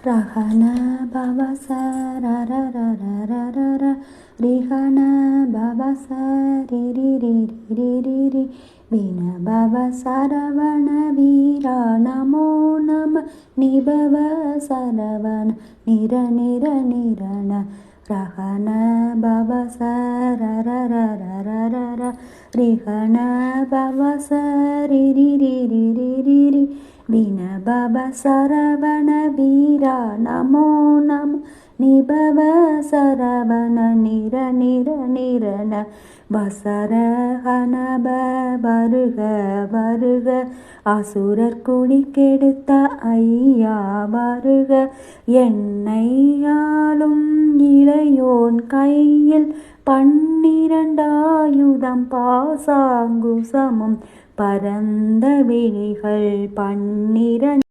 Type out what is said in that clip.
ரஹன பவச ரரரரரரர ரிஹன பவச ரிரிரிரிரிரி வின பவ சரவண வீரா நமோ நம நிபவ சரவண நிர நிர நிரண ரஹன பவச ரரரரரரர ரிஹன பவச ரிரிரிரிரிரி வின பவ சரவண வீரா நமோ நம நிபவ சரவண நிர நிர நிரண வசர ஹனப வருக வருக அசுரர் குடி கெடுத்த ஐயா வருக என்னையாலும் இளையோன் கையில் 12 ஆயுதம் பாசாங்குசமும் பரந்த விழிகள் 12